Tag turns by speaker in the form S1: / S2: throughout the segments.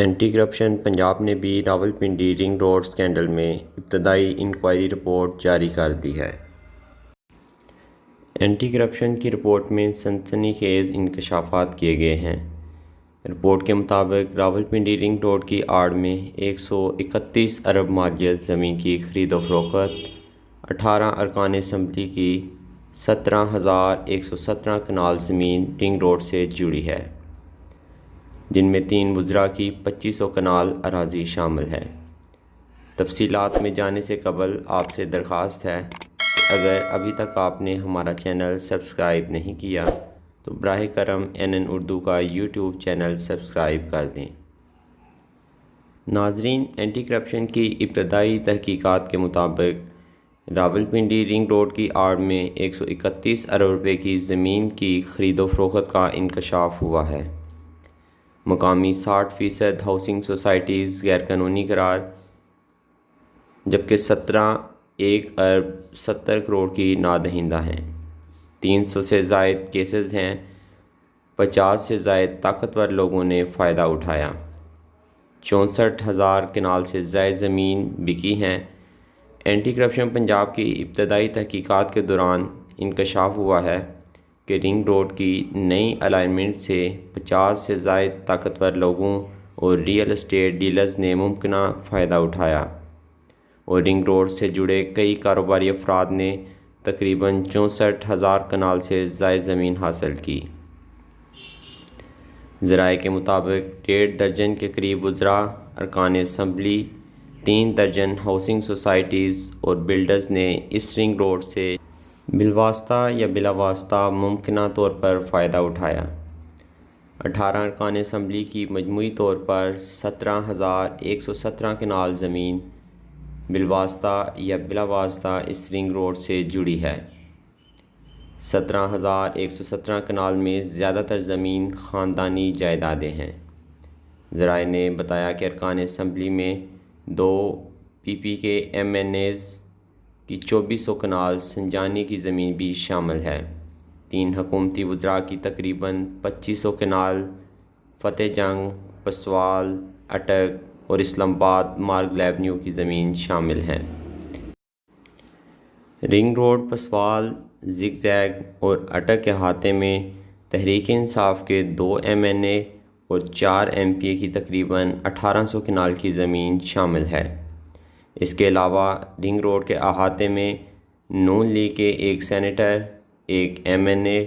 S1: Anti corruption Punjab نے بھی Rawalpindi ring road scandal میں ابتدائی انکوائری رپورٹ جاری کر دی ہے۔ اینٹی کرپشن کی رپورٹ میں سنسنی خیز انکشافات کیے گئے ہیں۔ رپورٹ کے مطابق راولپنڈی رنگ روڈ کی آڑ میں 131 ارب مالیت زمین کی خرید و فروخت، 18 ارکان اسمبلی کی 17,117 کنال زمین رنگ روڈ سے جڑی ہے، جن میں 3 وزراء کی 2500 کنال اراضی شامل ہے۔ تفصیلات میں جانے سے قبل آپ سے درخواست ہے کہ اگر ابھی تک آپ نے ہمارا چینل سبسکرائب نہیں کیا تو براہ کرم NN اردو کا یوٹیوب چینل سبسکرائب کر دیں۔ ناظرین، اینٹی کرپشن کی ابتدائی تحقیقات کے مطابق راولپنڈی رنگ روڈ کی آڑ میں 131 ارب روپے کی زمین کی خرید و فروخت کا انکشاف ہوا ہے۔ مقامی 60% ہاؤسنگ سوسائٹیز غیر قانونی قرار، جبکہ 17 ارب 70 کروڑ کی نادہندہ ہیں۔ 300 سے زائد کیسز ہیں۔ 50 سے زائد طاقتور لوگوں نے فائدہ اٹھایا۔ 64,000 کنال سے زائد زمین بکی ہیں۔ اینٹی کرپشن پنجاب کی ابتدائی تحقیقات کے دوران انکشاف ہوا ہے کہ رنگ روڈ کی نئی الائنمنٹ سے 50 سے زائد طاقتور لوگوں اور ریئل اسٹیٹ ڈیلرز نے ممکنہ فائدہ اٹھایا، اور رنگ روڈ سے جڑے کئی کاروباری افراد نے تقریباً 64,000 کنال سے زائد زمین حاصل کی۔ ذرائع کے مطابق 1.5 درجن کے قریب وزراء، ارکان اسمبلی، 3 درجن ہاؤسنگ سوسائٹیز اور بلڈرز نے اس رنگ روڈ سے بالواسطہ یا بلا واسطہ ممکنہ طور پر فائدہ اٹھایا۔ 18 ارکان اسمبلی کی مجموعی طور پر 17,117 کنال زمین بالواسطہ یا بلا واسطہ اس رنگ روڈ سے جڑی ہے۔ 17,117 کنال میں زیادہ تر زمین خاندانی جائیدادیں ہیں۔ ذرائع نے بتایا کہ ارکان اسمبلی میں 2 PP کے MNAs کی 2400 کنال سنجانی کی زمین بھی شامل ہے۔ 3 حکومتی وزراء کی تقریباً 2500 کنال فتح جنگ، پسوال، اٹک اور اسلام آباد مارگل ایونیو کی زمین شامل ہیں۔ رنگ روڈ، پسوال، زگ زیگ اور اٹک کے احاطے میں تحریک انصاف کے 2 MNA اور 4 MPA کی تقریباً 1800 کنال کی زمین شامل ہے۔ اس کے علاوہ رنگ روڈ کے احاطے میں نون لیگ کے 1 سینیٹر، 1 MNA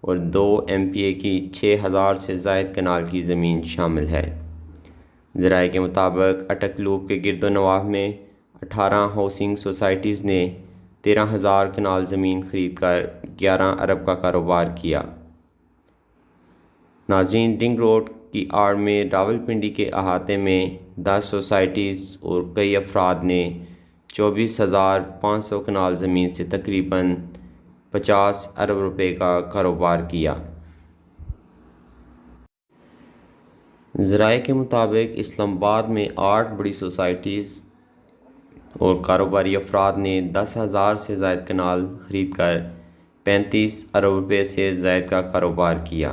S1: اور 2 MPA کی 6,000 سے زائد کنال کی زمین شامل ہے۔ ذرائع کے مطابق اٹک لوپ کے گرد و نواح میں 18 ہاؤسنگ سوسائٹیز نے 13,000 کنال زمین خرید کر 11 ارب کا کاروبار کیا۔ ناظرین، رنگ روڈ کی آڑ میں راولپنڈی کے احاطے میں 10 سوسائٹیز اور کئی افراد نے 24,500 کنال زمین سے تقریباً 50 ارب روپے کا کاروبار کیا۔ ذرائع کے مطابق اسلام آباد میں 8 بڑی سوسائٹیز اور کاروباری افراد نے 10,000 سے زائد کنال خرید کر 35 ارب روپے سے زائد کا کاروبار کیا۔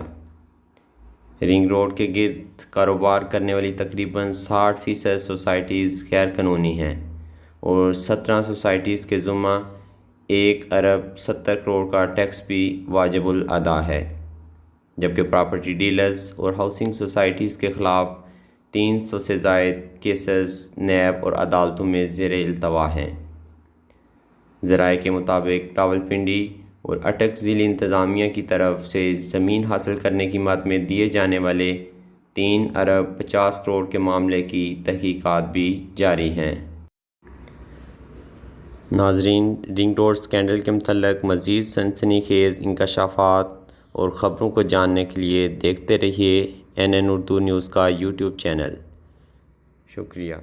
S1: رنگ روڈ کے گرد کاروبار کرنے والی تقریباً 60% سوسائٹیز غیر قانونی ہیں اور 17 سوسائٹیز کے ذمہ 1 ارب 70 کروڑ کا ٹیکس بھی واجب الادا ہے، جبکہ پراپرٹی ڈیلرز اور ہاؤسنگ سوسائٹیز کے خلاف 300 سے زائد کیسز نیب اور عدالتوں میں زیر التوا ہیں۔ ذرائع کے مطابق راولپنڈی اور اٹک ضلعی انتظامیہ کی طرف سے زمین حاصل کرنے کی مد میں دیے جانے والے 3 ارب 50 کروڑ کے معاملے کی تحقیقات بھی جاری ہیں۔ ناظرین، رنگ روڈ اسکینڈل کے متعلق مزید سنسنی خیز انکشافات اور خبروں کو جاننے کے لیے دیکھتے رہیے NN اردو نیوز کا یوٹیوب چینل۔ شکریہ۔